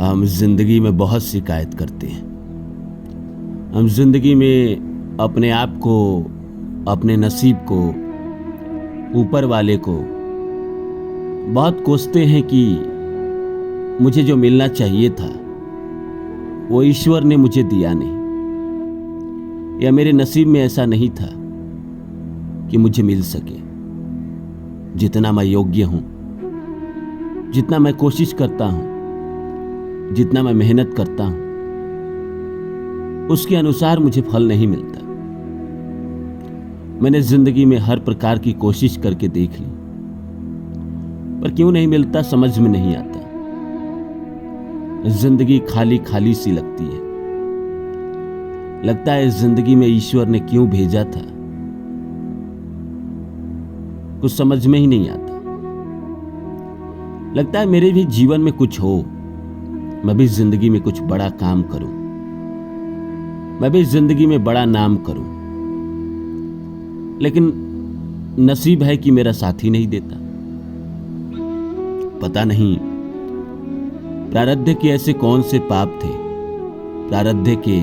हम जिंदगी में बहुत शिकायत करते हैं। हम जिंदगी में अपने आप को, अपने नसीब को, ऊपर वाले को बहुत कोसते हैं कि मुझे जो मिलना चाहिए था वो ईश्वर ने मुझे दिया नहीं, या मेरे नसीब में ऐसा नहीं था कि मुझे मिल सके। जितना मैं योग्य हूं, जितना मैं कोशिश करता हूं, जितना मैं मेहनत करता हूं, उसके अनुसार मुझे फल नहीं मिलता। मैंने जिंदगी में हर प्रकार की कोशिश करके देख ली, पर क्यों नहीं मिलता समझ में नहीं आता। जिंदगी खाली खाली सी लगती है। लगता है जिंदगी में ईश्वर ने क्यों भेजा था, कुछ समझ में ही नहीं आता। लगता है मेरे भी जीवन में कुछ हो, मैं भी जिंदगी में कुछ बड़ा काम करूं, मैं भी जिंदगी में बड़ा नाम करूं, लेकिन नसीब है कि मेरा साथी नहीं देता। पता नहीं प्रारब्ध के ऐसे कौन से पाप थे, प्रारब्ध के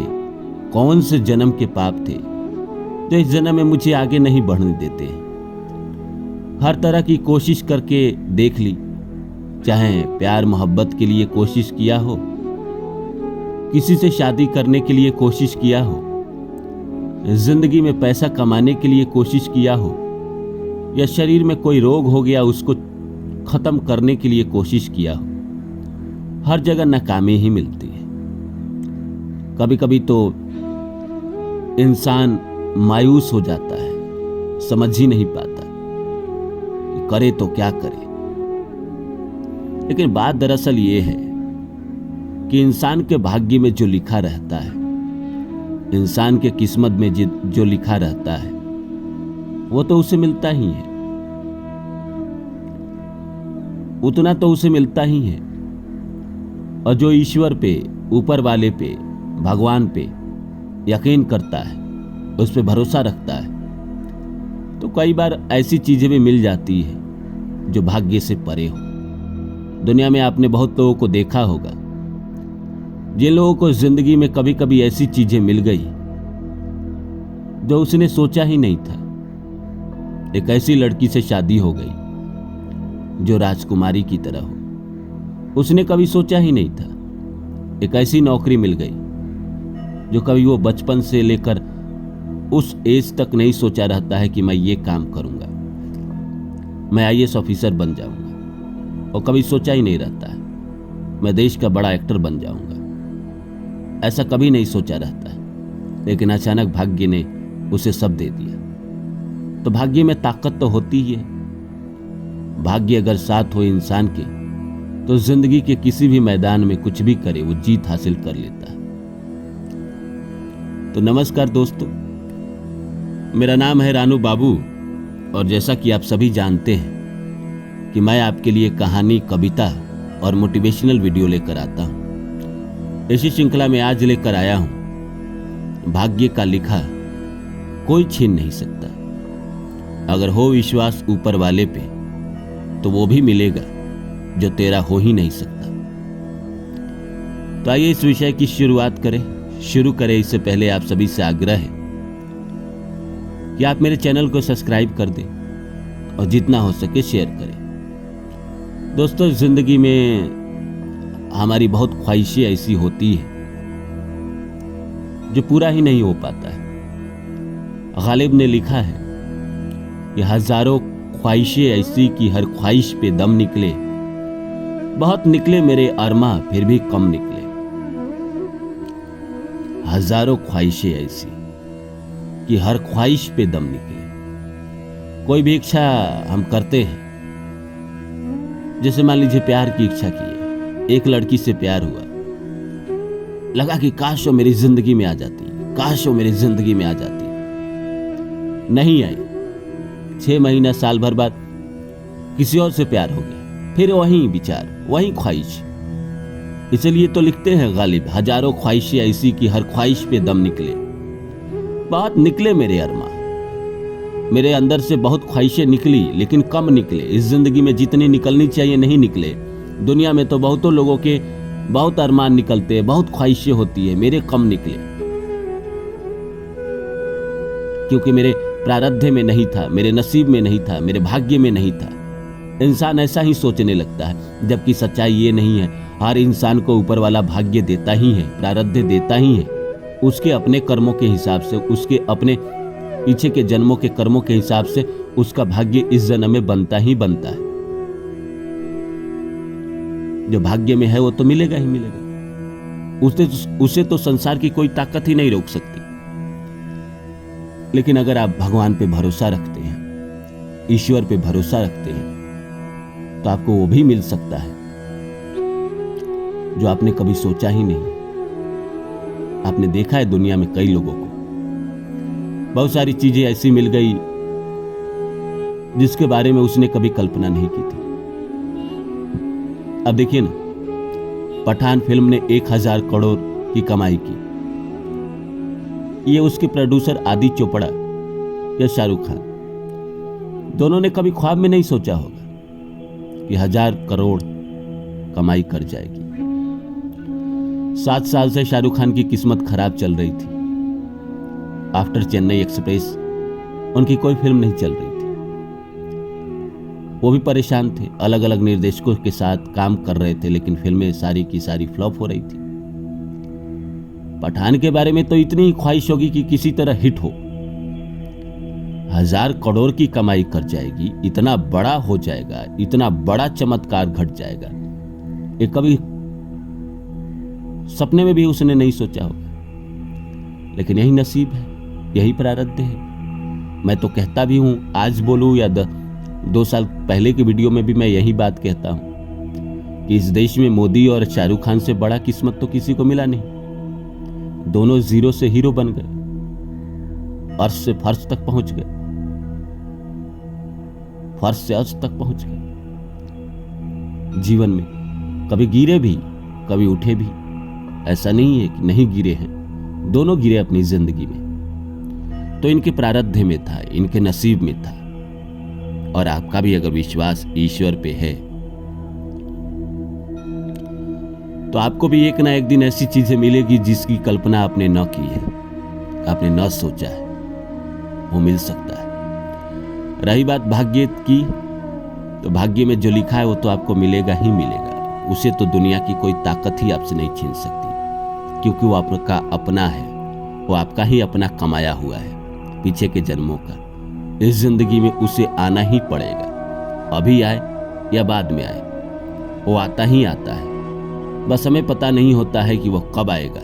कौन से जन्म के पाप थे जो इस जन्म में मुझे आगे नहीं बढ़ने देते। हर तरह की कोशिश करके देख ली, चाहे प्यार मोहब्बत के लिए कोशिश किया हो, किसी से शादी करने के लिए कोशिश किया हो, जिंदगी में पैसा कमाने के लिए कोशिश किया हो, या शरीर में कोई रोग हो गया उसको खत्म करने के लिए कोशिश किया हो, हर जगह नाकामी ही मिलती है। कभी कभी तो इंसान मायूस हो जाता है, समझ ही नहीं पाता कि करे तो क्या करे। लेकिन बात दरअसल ये है कि इंसान के भाग्य में जो लिखा रहता है, इंसान के किस्मत में जो लिखा रहता है वो तो उसे मिलता ही है, उतना तो उसे मिलता ही है। और जो ईश्वर पे, ऊपर वाले पे, भगवान पे यकीन करता है, उस पे भरोसा रखता है, तो कई बार ऐसी चीजें भी मिल जाती है जो भाग्य से परे हो। दुनिया में आपने बहुत लोगों को देखा होगा, जिन लोगों को जिंदगी में कभी कभी ऐसी चीजें मिल गई जो उसने सोचा ही नहीं था। एक ऐसी लड़की से शादी हो गई जो राजकुमारी की तरह हो, उसने कभी सोचा ही नहीं था। एक ऐसी नौकरी मिल गई जो कभी वो बचपन से लेकर उस एज तक नहीं सोचा रहता है कि मैं ये काम करूंगा, मैं आईएएस ऑफिसर बन जाऊंगा, और कभी सोचा ही नहीं रहता है मैं देश का बड़ा एक्टर बन जाऊंगा। ऐसा कभी नहीं सोचा रहता है, लेकिन अचानक भाग्य ने उसे सब दे दिया। तो भाग्य में ताकत तो होती ही है। भाग्य अगर साथ हो इंसान के, तो जिंदगी के किसी भी मैदान में कुछ भी करे वो जीत हासिल कर लेता है। तो नमस्कार दोस्तों, मेरा नाम है रानू बाबू, और जैसा कि आप सभी जानते हैं कि मैं आपके लिए कहानी, कविता और मोटिवेशनल वीडियो लेकर आता हूं। इसी श्रृंखला में आज लेकर आया हूं, भाग्य का लिखा कोई छीन नहीं सकता। अगर हो विश्वास ऊपर वाले पे, तो वो भी मिलेगा जो तेरा हो ही नहीं सकता। तो आइए इस विषय की शुरू करें। इससे पहले आप सभी से आग्रह है कि आप मेरे चैनल को सब्सक्राइब कर दें और जितना हो सके शेयर करें। दोस्तों, जिंदगी में हमारी बहुत ख्वाहिशें ऐसी होती है जो पूरा ही नहीं हो पाता है। गालिब ने लिखा है कि हजारों ख्वाहिशें ऐसी कि हर ख्वाहिश पे दम निकले, बहुत निकले मेरे अरमा फिर भी कम निकले। हजारों ख्वाहिशें ऐसी कि हर ख्वाहिश पे दम निकले। कोई भी इच्छा हम करते हैं, जैसे मान लीजिए प्यार की इच्छा की है, एक लड़की से प्यार हुआ, लगा कि काश वो मेरी जिंदगी में आ जाती, काश वो मेरी जिंदगी में आ जाती, नहीं आई। 6 महीना साल भर बाद किसी और से प्यार हो गया, फिर वहीं विचार, वहीं ख्वाहिश। इसलिए तो लिखते हैं गालिब, हजारों ख्वाहिशें ऐसी कि हर ख्वाहिश पे दम निकले। बहुत निकले मेरे अरमा, मेरे अंदर से बहुत ख्वाहिशें निकली, लेकिन कम निकले। इस जिंदगी में जितनी निकलनी चाहिए नहीं निकले। दुनिया में तो बहुतों लोगों के बहुत अरमान निकलते हैं, बहुत ख्वाहिशें होती है, मेरे कम निकले क्योंकि मेरे प्रारब्ध में नहीं था, मेरे नसीब में नहीं था, मेरे भाग्य में नहीं था। इंसान ऐसा ही सोचने लगता है, जबकि सच्चाई ये नहीं है। हर इंसान को ऊपर वाला भाग्य देता ही है, प्रारब्ध देता ही है। उसके अपने कर्मों के हिसाब से, उसके अपने पीछे के जन्मों के कर्मों के हिसाब से उसका भाग्य इस जन्म में बनता ही बनता है। जो भाग्य में है वो तो मिलेगा ही मिलेगा, उसे तो संसार की कोई ताकत ही नहीं रोक सकती। लेकिन अगर आप भगवान पे भरोसा रखते हैं, ईश्वर पे भरोसा रखते हैं, तो आपको वो भी मिल सकता है जो आपने कभी सोचा ही नहीं। आपने देखा है दुनिया में कई लोगों को बहुत सारी चीजें ऐसी मिल गई जिसके बारे में उसने कभी कल्पना नहीं की थी। अब देखिए ना, पठान फिल्म ने 1000 करोड़ की कमाई की। ये उसके प्रोड्यूसर आदि चोपड़ा या शाहरुख खान, दोनों ने कभी ख्वाब में नहीं सोचा होगा कि 1000 करोड़ कमाई कर जाएगी। 7 साल से शाहरुख खान की किस्मत खराब चल रही थी। आफ्टर चेन्नई एक्सप्रेस उनकी कोई फिल्म नहीं चल रही थी। वो भी परेशान थे, अलग अलग निर्देशकों के साथ काम कर रहे थे, लेकिन फिल्में सारी की सारी फ्लॉप हो रही थी। पठान के बारे में तो इतनी ही ख्वाहिश होगी कि किसी तरह हिट हो, 1000 करोड़ की कमाई कर जाएगी, इतना बड़ा हो जाएगा, इतना बड़ा चमत्कार घट जाएगा, ये कभी सपने में भी उसने नहीं सोचा होगा। लेकिन यही नसीब है, यही प्रारब्ध है। मैं तो कहता भी हूं, आज बोलूं या 2 साल पहले की वीडियो में भी मैं यही बात कहता हूं कि इस देश में मोदी और शाहरुख खान से बड़ा किस्मत तो किसी को मिला नहीं। दोनों जीरो से हीरो बन गए, अर्श से फर्श तक पहुंच गए, फर्श से अर्श तक पहुंच गए। जीवन में कभी गिरे भी, कभी उठे भी। ऐसा नहीं है कि नहीं गिरे हैं, दोनों गिरे अपनी जिंदगी में। तो इनके प्रारब्ध में था, इनके नसीब में था। और आपका भी अगर विश्वास ईश्वर पे है तो आपको भी एक ना एक दिन ऐसी चीजें मिलेगी जिसकी कल्पना आपने न की है, आपने न सोचा है, वो मिल सकता है। रही बात भाग्य की, तो भाग्य में जो लिखा है वो तो आपको मिलेगा ही मिलेगा। उसे तो दुनिया की कोई ताकत ही आपसे नहीं छीन सकती, क्योंकि वो आपका अपना है, वो आपका ही अपना कमाया हुआ है, पीछे के जन्मों का। इस जिंदगी में उसे आना ही पड़ेगा, अभी आए या बाद में आए, वो आता ही आता है। बस हमें पता नहीं होता है कि वो कब आएगा।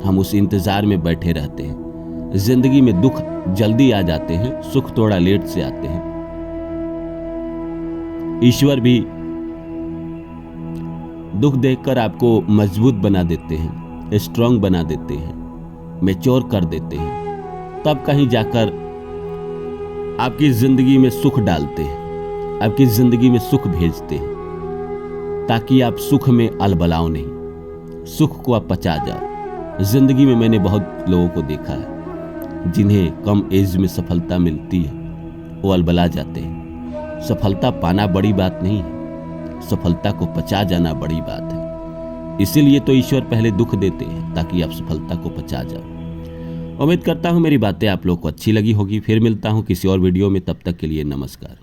हम उस इंतजार में बैठे रहते हैं। जिंदगी में दुख जल्दी आ जाते हैं, सुख थोड़ा लेट से आते हैं। ईश्वर भी दुख देखकर आपको मजबूत बना देते हैं, स्ट्रांग बना देते हैं, मैच्योर कर देते हैं। तब कहीं जाकर आपकी जिंदगी में सुख डालते हैं, आपकी जिंदगी में सुख भेजते हैं, ताकि आप सुख में अलबलाओ नहीं, सुख को आप पचा जाओ। जिंदगी में मैंने बहुत लोगों को देखा है जिन्हें कम एज में सफलता मिलती है, वो अलबला जाते हैं। सफलता पाना बड़ी बात नहीं है, सफलता को पचा जाना बड़ी बात है। इसीलिए तो ईश्वर पहले दुख देते हैं ताकि आप सफलता को पचा जाओ। उम्मीद करता हूं मेरी बातें आप लोग को अच्छी लगी होगी। फिर मिलता हूं किसी और वीडियो में, तब तक के लिए नमस्कार।